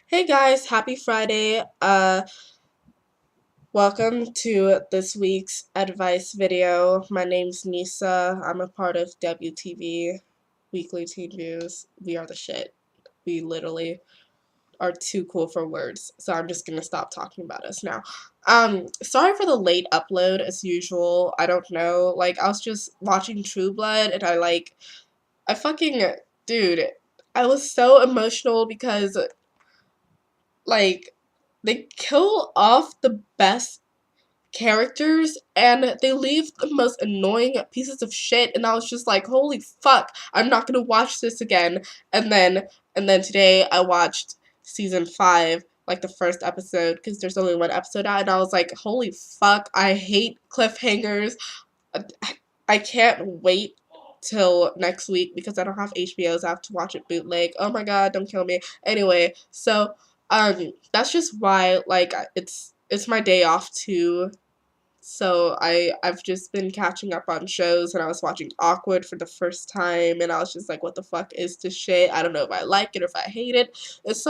Hey guys, happy Friday. Welcome to this week's advice video. My name's Nisa. I'm a part of WTV, Weekly Teen News. We are the shit. We literally are too cool for words. So I'm just gonna stop talking about us now. Sorry for the late upload as usual. I don't know. I was just watching True Blood and I fucking dude, I was so emotional because like they kill off the best characters and they leave the most annoying pieces of shit, and I was just like, holy fuck, I'm not gonna watch this again. And then today I watched season 5, like the first episode, because there's only one episode out, and I was like, holy fuck, I hate cliffhangers. I can't wait till next week because I don't have HBO, so I have to watch it bootleg. Oh my god, don't kill me. Anyway, so that's just why it's my day off too. So I've just been catching up on shows, and I was watching Awkward for the first time, and I was just like, what the fuck is this shit? I don't know if I like it or if I hate it. It's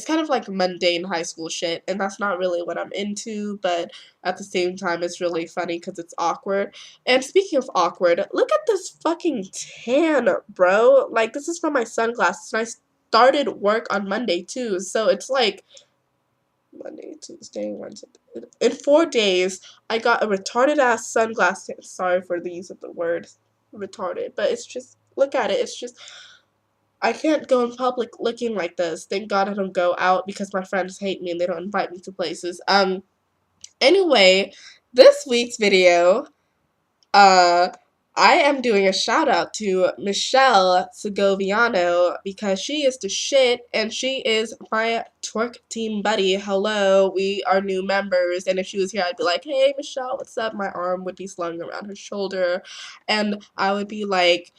kind of like mundane high school shit, and that's not really what I'm into, but at the same time it's really funny because it's awkward. And speaking of awkward, look at this fucking tan, bro. Like, this is from my sunglasses, and I started work on Monday too, so it's like Monday, Tuesday, Wednesday. In 4 days, I got a retarded ass sunglass. Sorry for the use of the word retarded, but it's just, look at it. It's just, I can't go in public looking like this. Thank God I don't go out because my friends hate me and they don't invite me to places. Anyway, this week's video, uh, I am doing a shout out to Michelle Segoviano because she is the shit and she is my twerk team buddy. Hello, we are new members, and if she was here, I'd be like, hey, Michelle, what's up? My arm would be slung around her shoulder, and I would be like,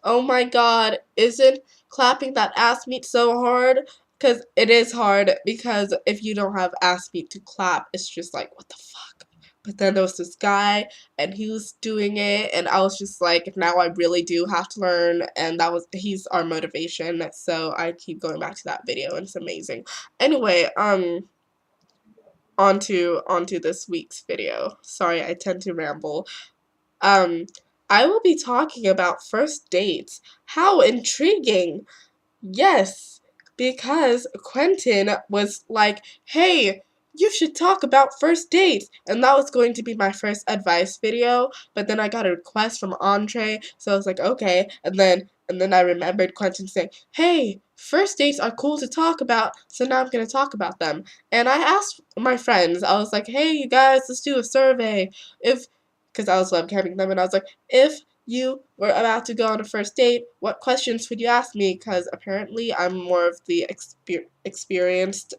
oh my god, isn't clapping that ass meat so hard? Because it is hard, because if you don't have ass meat to clap, it's just like, what the fuck? But then there was this guy, and he was doing it, and I was just like, now I really do have to learn, and he's our motivation, so I keep going back to that video, and it's amazing. Anyway, onto this week's video. Sorry, I tend to ramble. Um, I will be talking about first dates. How intriguing! Yes, because Quentin was like, hey, you should talk about first dates. And that was going to be my first advice video, but then I got a request from Andre, so I was like, okay. And then I remembered Quentin saying, hey, first dates are cool to talk about, so now I'm going to talk about them. And I asked my friends, I was like, hey, you guys, let's do a survey. Because I was webcamming them, and I was like, if you were about to go on a first date, what questions would you ask me? Because apparently I'm more of the experienced,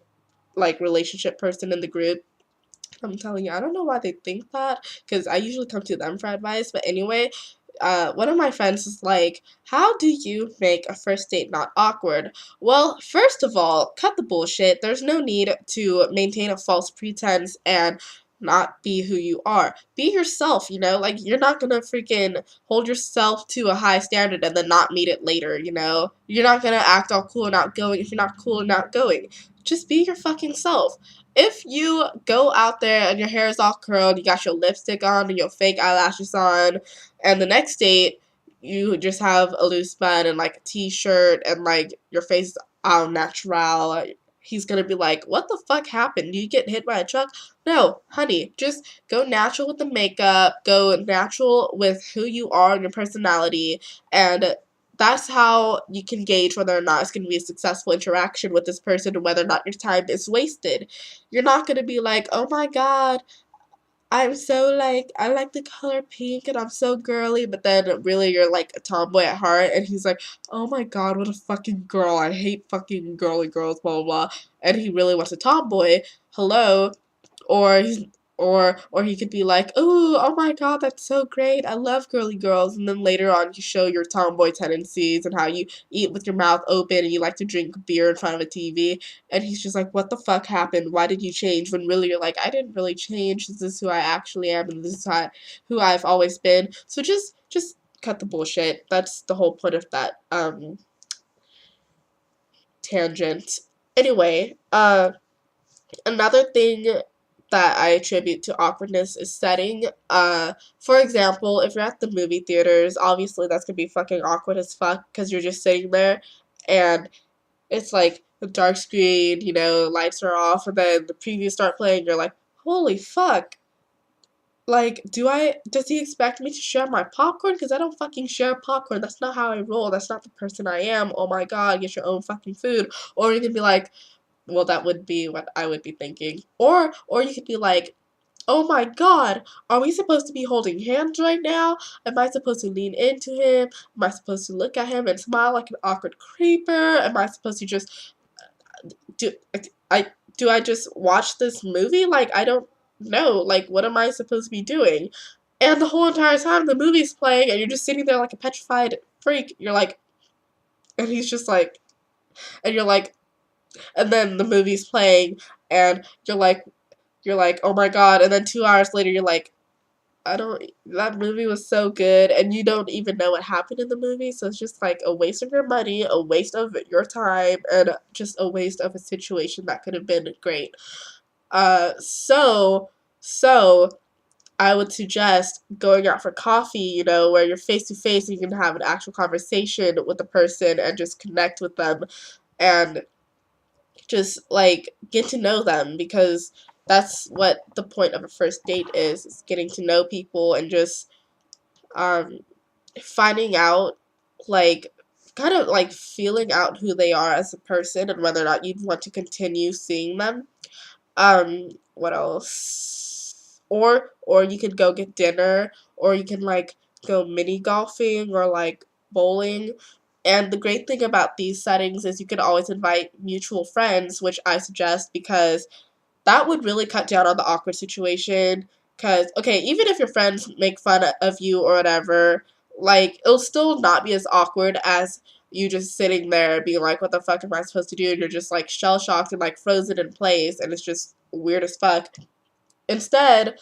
like, relationship person in the group. I'm telling you, I don't know why they think that, because I usually come to them for advice. But anyway, one of my friends is like, how do you make a first date not awkward? Well, first of all, cut the bullshit. There's no need to maintain a false pretense and not be who you are. Be yourself, you know? Like, you're not gonna freaking hold yourself to a high standard and then not meet it later, you know? You're not gonna act all cool and outgoing if you're not cool and outgoing. Just be your fucking self. If you go out there and your hair is all curled, you got your lipstick on and your fake eyelashes on, and the next date you just have a loose bun and like a t-shirt and like your face is all natural, he's gonna be like, what the fuck happened? Do you get hit by a truck? No, honey, just go natural with the makeup, go natural with who you are and your personality, and that's how you can gauge whether or not it's going to be a successful interaction with this person and whether or not your time is wasted. You're not going to be like, oh my god, I'm so like, I like the color pink and I'm so girly, but then really you're like a tomboy at heart, and he's like, oh my god, what a fucking girl. I hate fucking girly girls, blah, blah, blah. And he really wants a tomboy. Hello. Or he's or he could be like, "Ooh, oh my god, that's so great. I love girly girls." And then later on you show your tomboy tendencies and how you eat with your mouth open and you like to drink beer in front of a TV. And he's just like, "What the fuck happened? Why did you change?" When really you're like, "I didn't really change. This is who I actually am, and this is who I've always been." So just cut the bullshit. That's the whole point of that tangent. Anyway, another thing that I attribute to awkwardness is setting. For example, if you're at the movie theaters, obviously that's gonna be fucking awkward as fuck because you're just sitting there and it's like a dark screen, you know, lights are off, and then the previews start playing. You're like, holy fuck. Like, does he expect me to share my popcorn? Because I don't fucking share popcorn. That's not how I roll. That's not the person I am. Oh my god, get your own fucking food. Or you can be like, well, that would be what I would be thinking. Or you could be like, oh my god, are we supposed to be holding hands right now? Am I supposed to lean into him? Am I supposed to look at him and smile like an awkward creeper? Am I supposed to just do I do I just watch this movie? Like, I don't know. Like, what am I supposed to be doing? And the whole entire time the movie's playing and you're just sitting there like a petrified freak. You're like, and he's just like, and you're like, and then the movie's playing and you're like, oh my god, and then 2 hours later you're like, I don't that movie was so good and you don't even know what happened in the movie, so it's just like a waste of your money, a waste of your time, and just a waste of a situation that could have been great. So I would suggest going out for coffee, you know, where you're face to face and you can have an actual conversation with the person and just connect with them and just like get to know them, because that's what the point of a first date is getting to know people and just um finding out, like, kind of like feeling out who they are as a person and whether or not you'd want to continue seeing them. What else? Or you could go get dinner, or you can like go mini golfing or like bowling. And the great thing about these settings is you can always invite mutual friends, which I suggest because that would really cut down on the awkward situation. Because, okay, even if your friends make fun of you or whatever, like, it'll still not be as awkward as you just sitting there being like, what the fuck am I supposed to do? And you're just like shell shocked and like frozen in place, and it's just weird as fuck. Instead,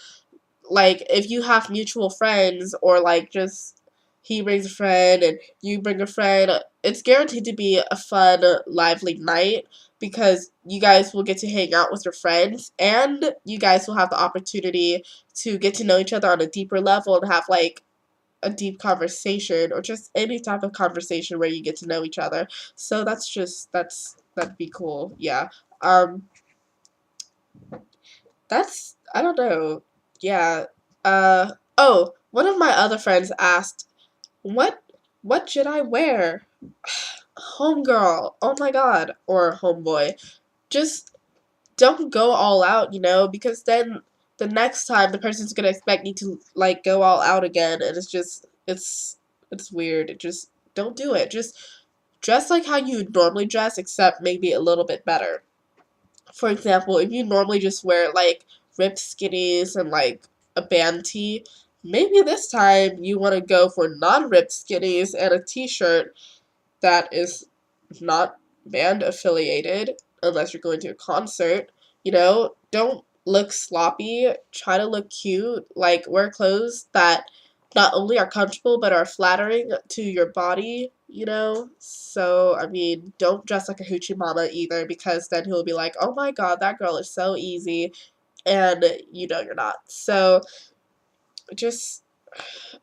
like, if you have mutual friends, or like just he brings a friend and you bring a friend, it's guaranteed to be a fun, lively night, because you guys will get to hang out with your friends and you guys will have the opportunity to get to know each other on a deeper level and have like a deep conversation, or just any type of conversation where you get to know each other. So that'd be cool. Yeah. Um that's, I don't know. Yeah. Oh, one of my other friends asked, "What what should I wear?" Homegirl. Oh my god, or homeboy. Just don't go all out, you know, because then the next time the person's going to expect you to like go all out again, and it's weird. It just don't do it. Just dress like how you would normally dress, except maybe a little bit better. For example, if you normally just wear like ripped skinnies and like a band tee, maybe this time you want to go for non-ripped skinnies and a t-shirt that is not band affiliated, unless you're going to a concert. You know, don't look sloppy. Try to look cute. Like, wear clothes that not only are comfortable but are flattering to your body, you know? So, I mean, don't dress like a hoochie mama either, because then he'll be like, oh my god, that girl is so easy. And you know you're not. So, just,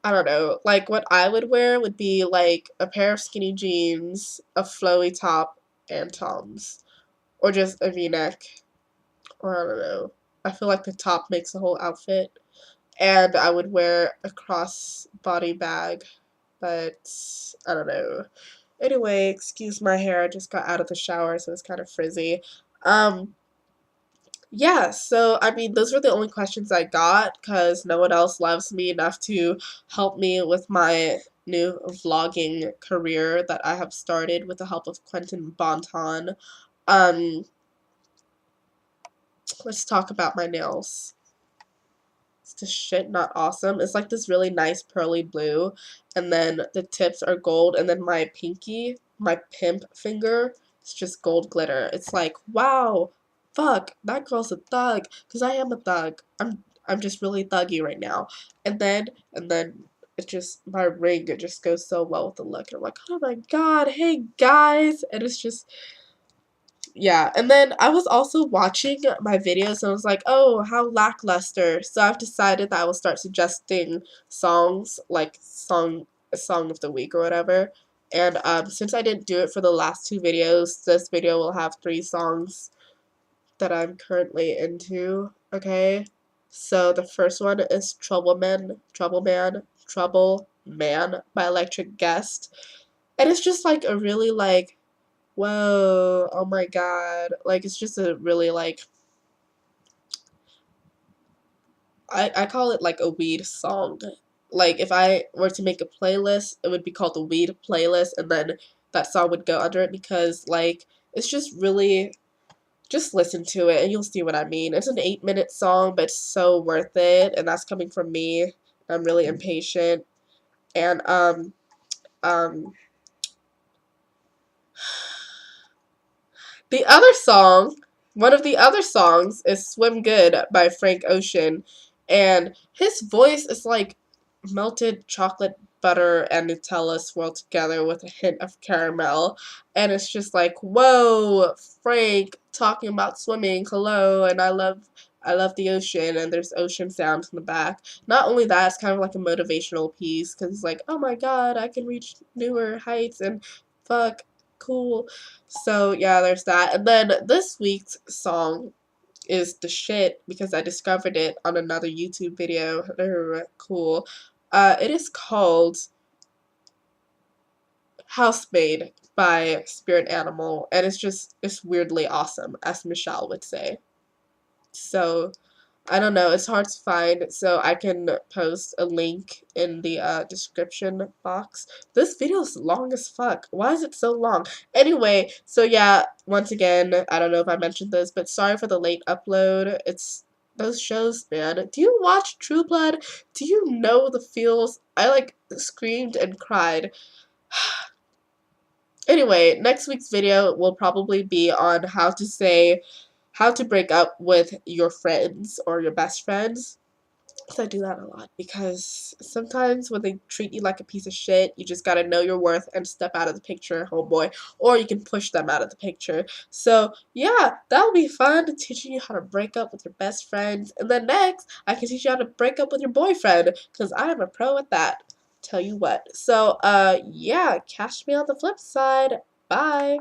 I don't know. Like, what I would wear would be like a pair of skinny jeans, a flowy top, and Toms. Or just a v-neck. Or I don't know. I feel like the top makes the whole outfit. And I would wear a crossbody bag. But I don't know. Anyway, excuse my hair. I just got out of the shower, so it's kind of frizzy. Um, Yeah, so I mean, those were the only questions I got because no one else loves me enough to help me with my new vlogging career that I have started with the help of Quentin Bonton. Um, let's talk about my nails. Is this shit not awesome? It's like this really nice pearly blue, and then the tips are gold, and then my pinky, my pimp finger, it's just gold glitter. It's like, wow, fuck, that girl's a thug, because I am a thug. I'm just really thuggy right now. And then it just, my ring, it just goes so well with the look. And I'm like, oh my god, hey guys, and it's just Yeah, and then I was also watching my videos and I was like, oh, how lackluster. So I've decided that I will start suggesting songs, like a song of the week or whatever. And since I didn't do it for the last two videos, this video will have three songs that I'm currently into. Okay, so the first one is Trouble Man by Electric Guest, and it's just like a really like whoa, oh my god. Like, it's just a really, like, I call it like a weed song. Like, if I were to make a playlist, it would be called the weed playlist, and then that song would go under it because, like, it's just really, just listen to it and you'll see what I mean. It's an 8-minute song, but it's so worth it, and that's coming from me. I'm really impatient. And, um, The other song, one of the other songs is Swim Good by Frank Ocean, and his voice is like melted chocolate butter and Nutella swirled together with a hint of caramel, and it's just like, whoa, Frank talking about swimming, hello, and I love the ocean, and there's ocean sounds in the back. Not only that, it's kind of like a motivational piece, because it's like, oh my god, I can reach newer heights, and fuck, cool. So yeah, there's that. And then this week's song is the shit because I discovered it on another YouTube video. Cool. It is called Housemaid by Spirit Animal, and it's weirdly awesome, as Michelle would say. So I don't know, it's hard to find, so I can post a link in the description box. This video is long as fuck. Why is it so long? Anyway, so yeah, once again, I don't know if I mentioned this, but sorry for the late upload. It's those shows, man. Do you watch True Blood? Do you know the feels? I like screamed and cried. Anyway, next week's video will probably be on how to break up with your friends or your best friends. So I do that a lot because sometimes when they treat you like a piece of shit, you just gotta know your worth and step out of the picture, homeboy. Or you can push them out of the picture. So yeah, that'll be fun, teaching you how to break up with your best friends. And then next, I can teach you how to break up with your boyfriend because I am a pro at that. Tell you what. So yeah, catch me on the flip side. Bye.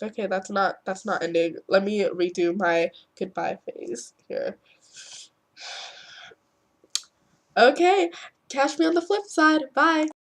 Okay, that's not ending. Let me redo my goodbye phase here. Okay, catch me on the flip side. Bye.